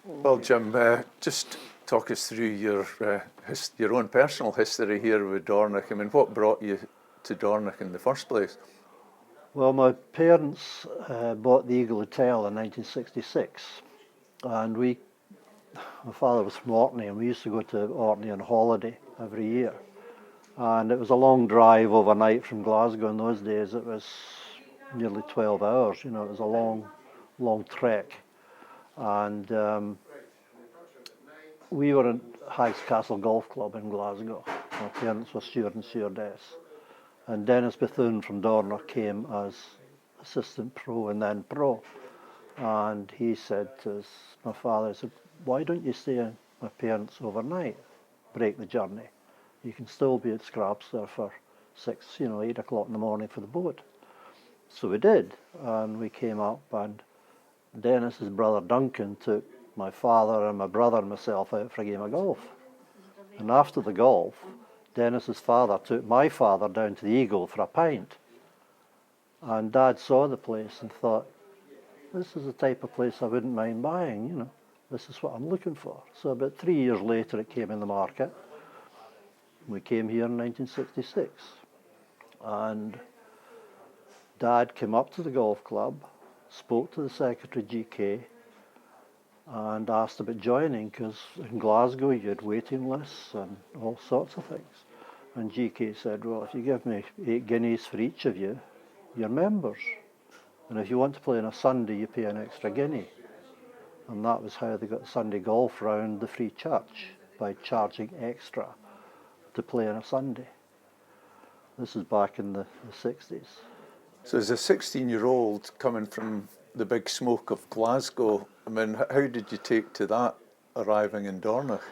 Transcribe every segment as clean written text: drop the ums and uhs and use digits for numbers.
Well, Jim, just talk us through your own personal history here with Dornoch. I mean, what brought you to Dornoch in the first place? Well, my parents bought the Eagle Hotel in 1966, and my father was from Orkney, and we used to go to Orkney on holiday every year. And it was a long drive overnight from Glasgow. In those days, it was nearly 12 hours. You know, it was a long trek. And we were at Higgs Castle Golf Club in Glasgow. My parents were steward and stewardess. And Dennis Bethune from Dornoch came as assistant pro and then pro. And he said to my father, said, why don't you stay at my parents overnight, break the journey? You can still be at Scraps there for 8 o'clock in the morning for the boat. So we did, and we came up, and Dennis's brother Duncan took my father and my brother and myself out for a game of golf. And after the golf, Dennis's father took my father down to the Eagle for a pint. And Dad saw the place and thought, this is the type of place I wouldn't mind buying, you know. This is what I'm looking for. So about 3 years later it came in the market. We came here in 1966. And Dad came up to the golf club, spoke to the secretary GK, and asked about joining, because in Glasgow you had waiting lists and all sorts of things. And GK said, well, if you give me 8 guineas for each of you, you're members. And if you want to play on a Sunday, you pay an extra guinea. And that was how they got Sunday golf round the free church, by charging extra to play on a Sunday. This is back in the 60s. So as a 16-year-old coming from the big smoke of Glasgow, I mean, how did you take to that, arriving in Dornoch?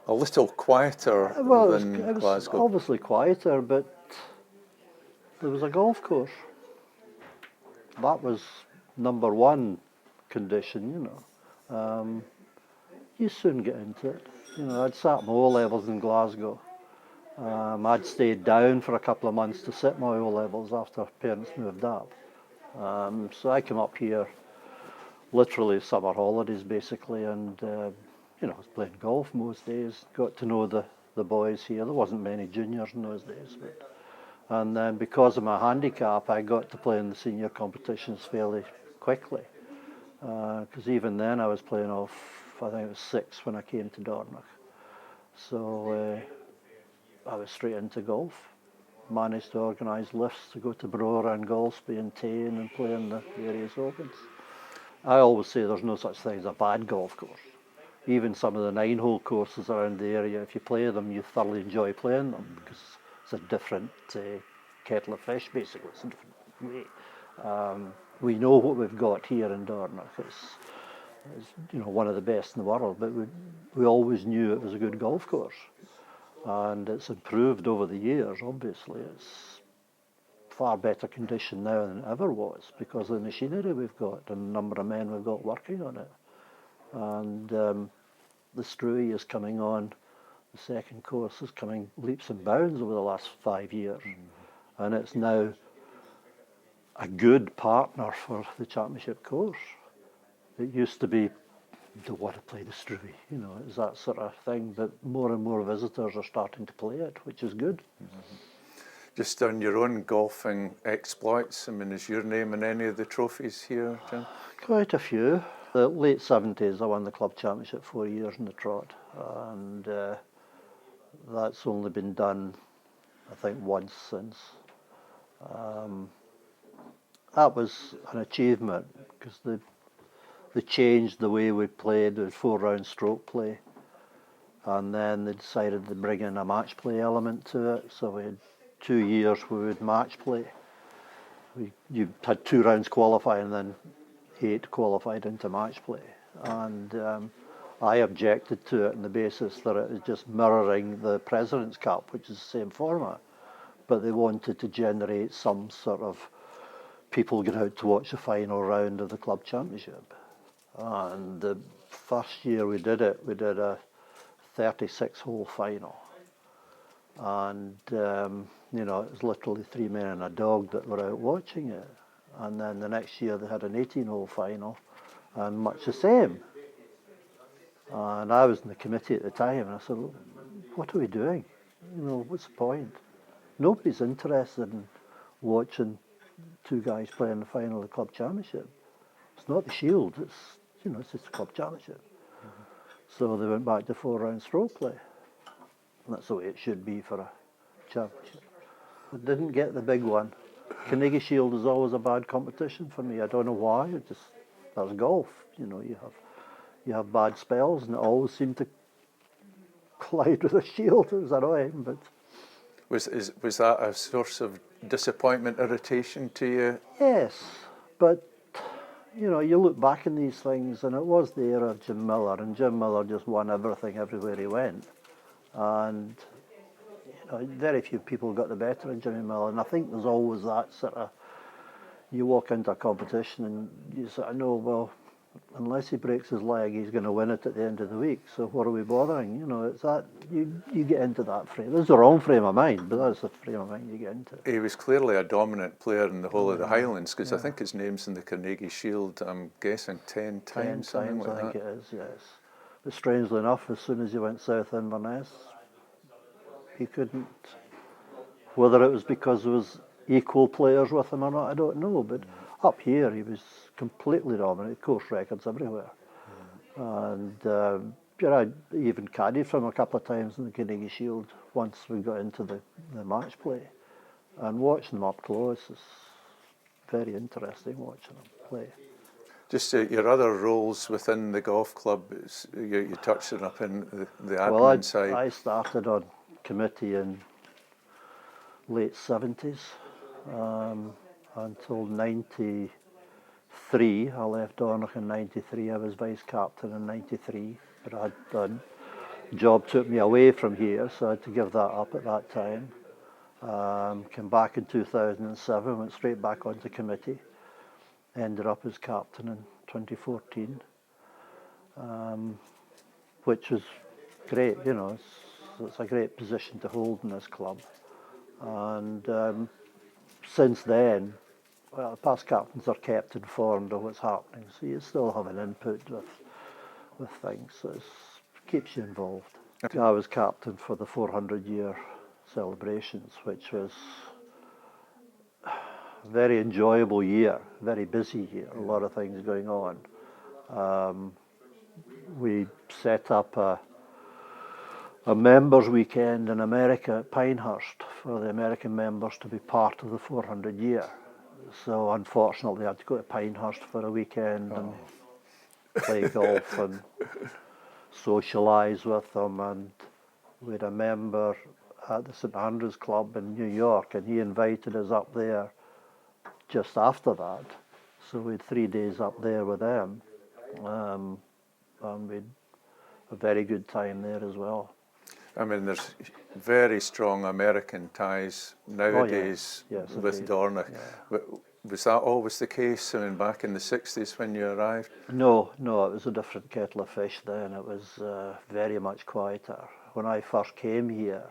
A little quieter than it was Glasgow. Obviously quieter, but there was a golf course. That was number one condition, you know. You soon get into it. You know, I'd sat my O-levels in Glasgow. I'd stayed down for a couple of months to sit my O-levels after parents moved up. So I came up here literally summer holidays basically, and I was playing golf most days, got to know the boys here. There wasn't many juniors in those days, and then because of my handicap I got to play in the senior competitions fairly quickly, because even then I was playing off, I think it was 6 when I came to Dornoch. So I was straight into golf. Managed to organise lifts to go to Brora and Golspie and Tane and play in the various opens. I always say there's no such thing as a bad golf course. Even some of the 9-hole courses around the area, if you play them, you thoroughly enjoy playing them, because it's a different kettle of fish, basically. It's a different way. We know what we've got here in Dornoch. It's one of the best in the world, but we always knew it was a good golf course. And it's improved over the years, obviously. It's far better condition now than it ever was, because of the machinery we've got and the number of men we've got working on it. And the Struy is coming on, the second course is coming leaps and bounds over the last 5 years. And it's now a good partner for the championship course. It used to be, don't want to play the Struy, it's that sort of thing, but more and more visitors are starting to play it, which is good. Mm-hmm. Just on your own golfing exploits, I mean, is your name in any of the trophies here, Jim? Quite a few. The late 70s I won the club championship 4 years in the trot, and that's only been done, I think, once since. That was an achievement, because they changed the way we played with 4-round stroke play, and then they decided to bring in a match play element to it. So we had 2 years where we would match play. You had 2 rounds qualifying, and then 8 qualified into match play. And I objected to it on the basis that it was just mirroring the President's Cup, which is the same format. But they wanted to generate some sort of people get out to watch the final round of the club championship. And the first year we did it, we did a 36-hole final. And, it was literally 3 men and a dog that were out watching it. And then the next year they had an 18-hole final, and much the same. And I was in the committee at the time, and I said, "Well, what are we doing? You know, what's the point? Nobody's interested in watching two guys play in the final of the club championship. It's not the Shield, it's just the club championship." So they went back to 4-round stroke play. And that's the way it should be for a championship. I didn't get the big one. Carnegie Shield is always a bad competition for me. I don't know why. That's golf. You have bad spells, and it always seemed to collide with a Shield. It was annoying, but Was that a source of disappointment, irritation to you? yes. But you look back in these things, and it was the era of Jim Miller, and Jim Miller just won everything everywhere he went, and very few people got the better of Jimmy Miller, and I think there's always that sort of, you walk into a competition and you sort of know, well, unless he breaks his leg, he's going to win it at the end of the week, so what are we bothering? It's that, you get into that frame. This is the wrong frame of mind, but that's the frame of mind you get into. He was clearly a dominant player in the whole of the Highlands, because I think his name's in the Carnegie Shield, I'm guessing 10 times, something like that. 10 times, I think it is, yes. But strangely enough, as soon as he went south Inverness, he couldn't. Whether it was because there was equal players with him or not, I don't know. But up here, he was completely dominant. Course records everywhere, and I even caddied from him a couple of times in the Carnegie Shield once we got into the match play, and watching them up close is very interesting. Watching them play. Just your other roles within the golf club, you touched on up in the admin side. I started on committee in late 70s until 93. I left Dornoch in 93. I was vice captain in 93, but the job took me away from here, so I had to give that up at that time. Came back in 2007, went straight back onto committee, ended up as captain in 2014, which was great. It's a great position to hold in this club. And since then, well, the past captains are kept informed of what's happening, so you still have an input with things, so it keeps you involved. I was captain for the 400-year celebrations, which was a very enjoyable year, very busy year, a lot of things going on. We set up a members' weekend in America at Pinehurst for the American members to be part of the 400 year. So unfortunately I had to go to Pinehurst for a weekend and play golf and socialise with them, and we had a member at the St Andrews Club in New York, and he invited us up there just after that. So we had 3 days up there with them, and we had a very good time there as well. I mean, there's very strong American ties nowadays with indeed. Dornoch. Yeah. Was that always the case? I mean, back in the 60s when you arrived? No, it was a different kettle of fish then. It was very much quieter. When I first came here,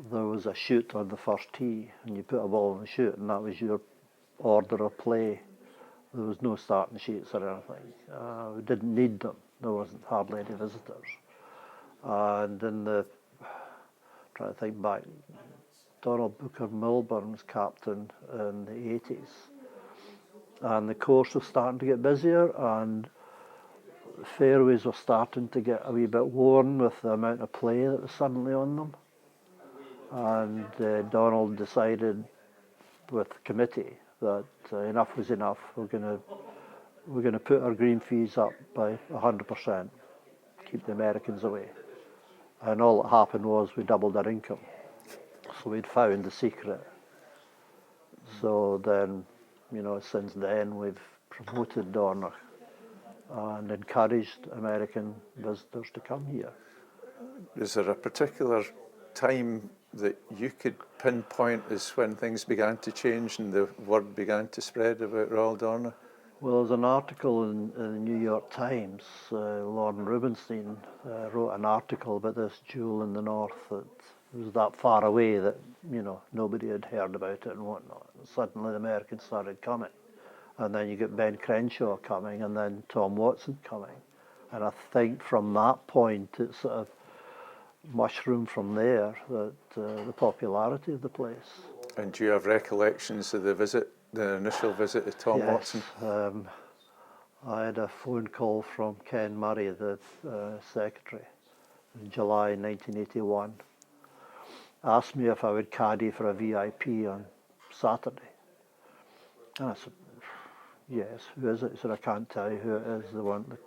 there was a shoot on the first tee, and you put a ball in the shoot, and that was your order of play. There was no starting sheets or anything. We didn't need them. There wasn't hardly any visitors. And trying to think back, Donald Booker Milburn was captain in the 80s, and the course was starting to get busier, and the fairways were starting to get a wee bit worn with the amount of play that was suddenly on them. And Donald decided with the committee that enough was enough. We're going to put our green fees up by 100%, keep the Americans away. And all that happened was we doubled our income. So we'd found the secret. So then, since then we've promoted Dornoch and encouraged American visitors to come here. Is there a particular time that you could pinpoint as when things began to change and the word began to spread about Royal Dornoch? Well, there's an article in the New York Times. Lauren Rubinstein wrote an article about this jewel in the north that was that far away that nobody had heard about it and whatnot. And suddenly the Americans started coming, and then you get Ben Crenshaw coming, and then Tom Watson coming, And I think from that point it sort of mushroomed from there, that the popularity of the place. And do you have recollections of the initial visit to Tom Watson? I had a phone call from Ken Murray, the secretary, in July 1981. Asked me if I would caddy for a VIP on Saturday. And I said, yes, who is it? He said, I can't tell you who it is. They want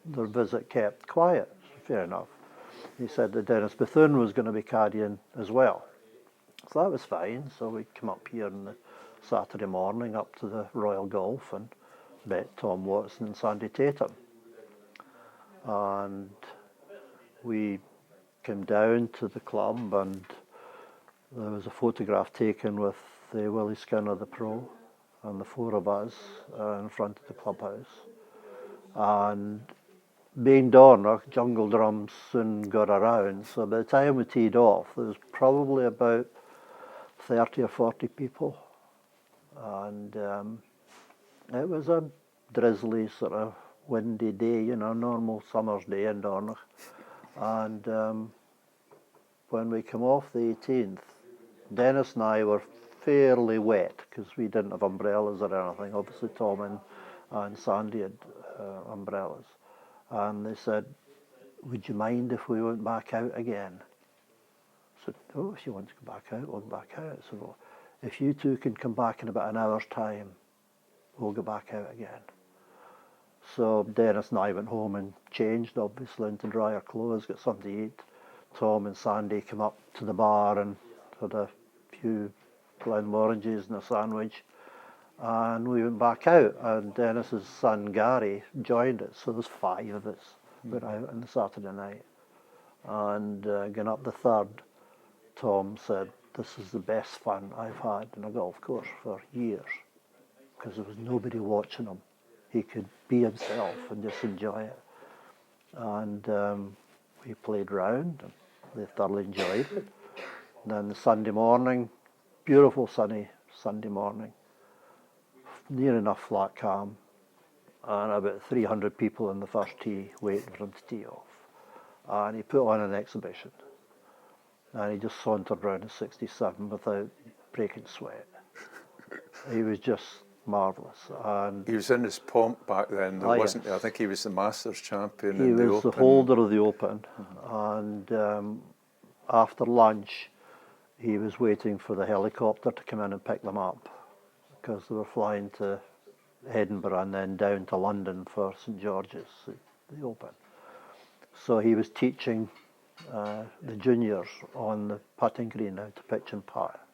their visit kept quiet. Fair enough. He said that Dennis Bethune was going to be caddying as well. So that was fine. So we come up here on the Saturday morning up to the Royal Golf and met Tom Watson and Sandy Tatum. And we came down to the club, and there was a photograph taken with Willie Skinner, the pro, and the four of us in front of the clubhouse. And being Dornoch, jungle drums soon got around, so by the time we teed off, there was probably about 30 or 40 people. And it was a drizzly, sort of windy day, you know, normal summer's day in Dornoch. And when we came off the 18th, Dennis and I were fairly wet because we didn't have umbrellas or anything. Obviously Tom and Sandy had umbrellas. And they said, would you mind if we went back out again? I said, oh, if you want to go back out, we'll go back out. So well, if you two can come back in about an hour's time, we'll go back out again. So Dennis and I went home and changed, obviously, into drier clothes, got something to eat. Tom and Sandy came up to the bar and had a few Glenmorangies and a sandwich. And we went back out, and Dennis's son Gary joined us. So there's 5 of us went out on the Saturday night. And going up the third, Tom said, this is the best fun I've had in a golf course for years, because there was nobody watching him. He could be himself and just enjoy it. And we played round, and they thoroughly enjoyed it. And then the Sunday morning, beautiful sunny Sunday morning, near enough flat calm, and about 300 people in the first tee waiting for him to tee off. And he put on an exhibition. And he just sauntered round at 67 without breaking sweat. He was just marvellous. And he was in his pomp back then, though, wasn't he? I think he was the Masters champion in the Open. He was the holder of the Open. And after lunch, he was waiting for the helicopter to come in and pick them up, because they were flying to Edinburgh and then down to London for St George's, the Open. So he was teaching the juniors on the putting green how to pitch and putt.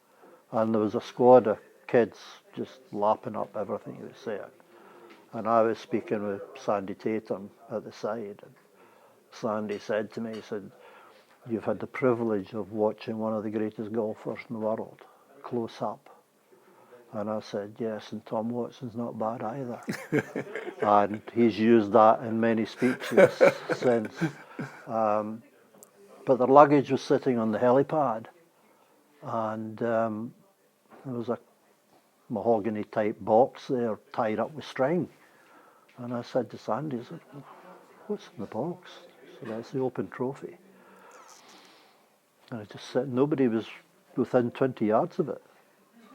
And there was a squad of kids just lapping up everything he was saying. And I was speaking with Sandy Tatum at the side. And Sandy said to me, he said, you've had the privilege of watching one of the greatest golfers in the world close up. And I said, yes, and Tom Watson's not bad either. And he's used that in many speeches since. But their luggage was sitting on the helipad, and there was a mahogany type box there tied up with string. And I said to Sandy, I said, what's in the box? So that's the Open trophy. And I just said, nobody was within 20 yards of it.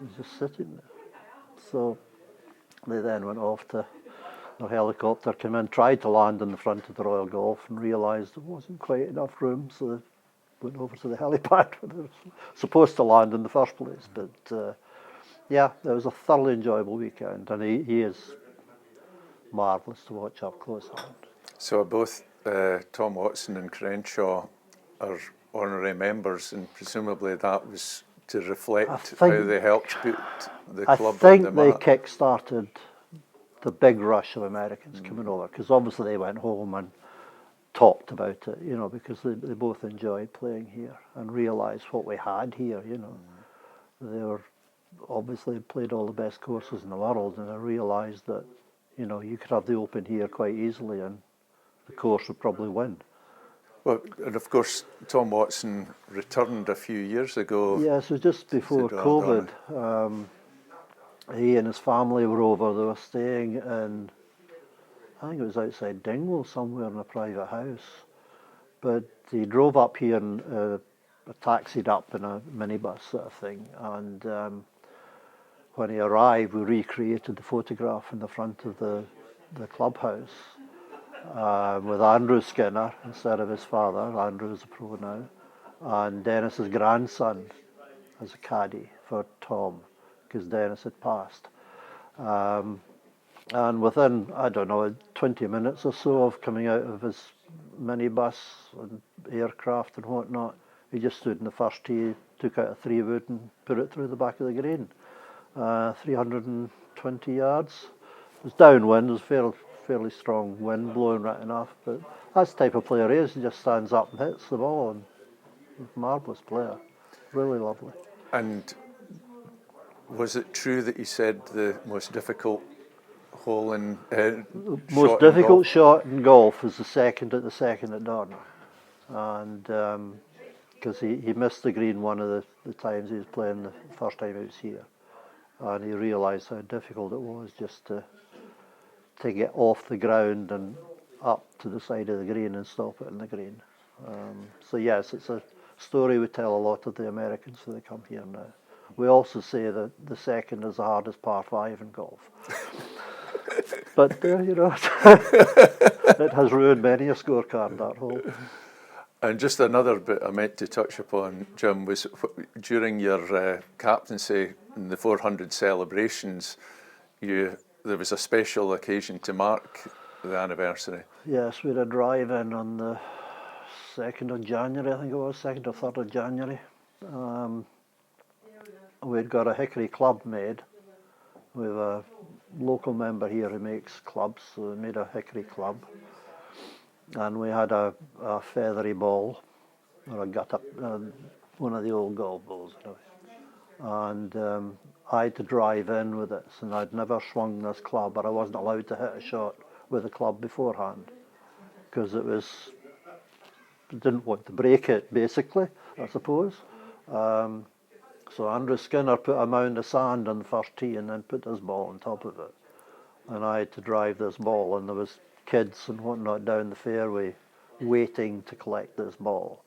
It was just sitting there. So they then went off to their helicopter, came in, tried to land in the front of the Royal Golf and realised there wasn't quite enough room, so they went over to the helipad where they were supposed to land in the first place. But yeah, it was a thoroughly enjoyable weekend, and he is marvellous to watch up close. So both Tom Watson and Crenshaw are honorary members, and presumably that was to reflect how they helped put the club on the map. I think they kick-started the big rush of Americans coming over, because obviously they went home and talked about it, you know, because they both enjoyed playing here and realised what we had here, you know. They were obviously played all the best courses in the world, and I realised that, you know, you could have the Open here quite easily and the course would probably win. Well, and of course, Tom Watson returned a few years ago. Yes, it was just before COVID. He and his family were over. They were staying in I think it was outside Dingwall somewhere in a private house. But he drove up here and taxied up in a minibus sort of thing. And when he arrived, we recreated the photograph in the front of the clubhouse with Andrew Skinner instead of his father. Andrew is a pro now. And Dennis's grandson as a caddy for Tom, because Dennis had passed. And within, I don't know, 20 minutes or so of coming out of his minibus and aircraft and whatnot, he just stood in the first tee, took out a 3-wood and put it through the back of the green. 320 yards. It was downwind, it was fairly strong wind blowing right enough, but that's the type of player he is. He just stands up and hits the ball, and he's a marvellous player. Really lovely. And was it true that you said the most difficult hole in Most difficult shot in golf was the second at Dornoch, and because he missed the green one of the times he was playing the first time he was here, and he realised how difficult it was just to get off the ground and up to the side of the green and stop it in the green. So yes, it's a story we tell a lot of the Americans when they come here now. We also say that the second is the hardest par 5 in golf. But, you know, it has ruined many a scorecard, that hole. And just another bit I meant to touch upon, Jim, was during your captaincy in the 400 celebrations, there was a special occasion to mark the anniversary. Yes, we had a drive-in on the 2nd of January, I think it was, 2nd or 3rd of January. We'd got a hickory club made. We have a local member here who makes clubs, so we made a hickory club. And we had a feathery ball, or a gut-up, one of the old golf balls. And I had to drive in with it, and I'd never swung this club, but I wasn't allowed to hit a shot with the club beforehand, because didn't want to break it, basically, I suppose. So Andrew Skinner put a mound of sand on the first tee and then put this ball on top of it. And I had to drive this ball, and there was kids and whatnot down the fairway waiting to collect this ball.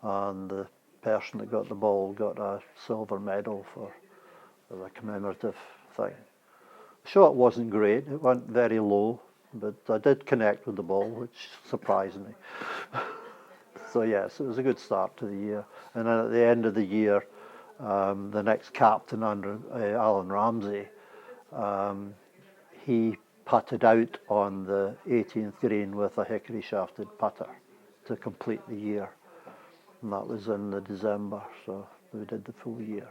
And the person that got the ball got a silver medal as a commemorative thing. The shot wasn't great, it went very low, but I did connect with the ball, which surprised me. So yes, it was a good start to the year. And then at the end of the year, the next captain, Alan Ramsey, he putted out on the 18th green with a hickory shafted putter to complete the year. And that was in the December, so we did the full year.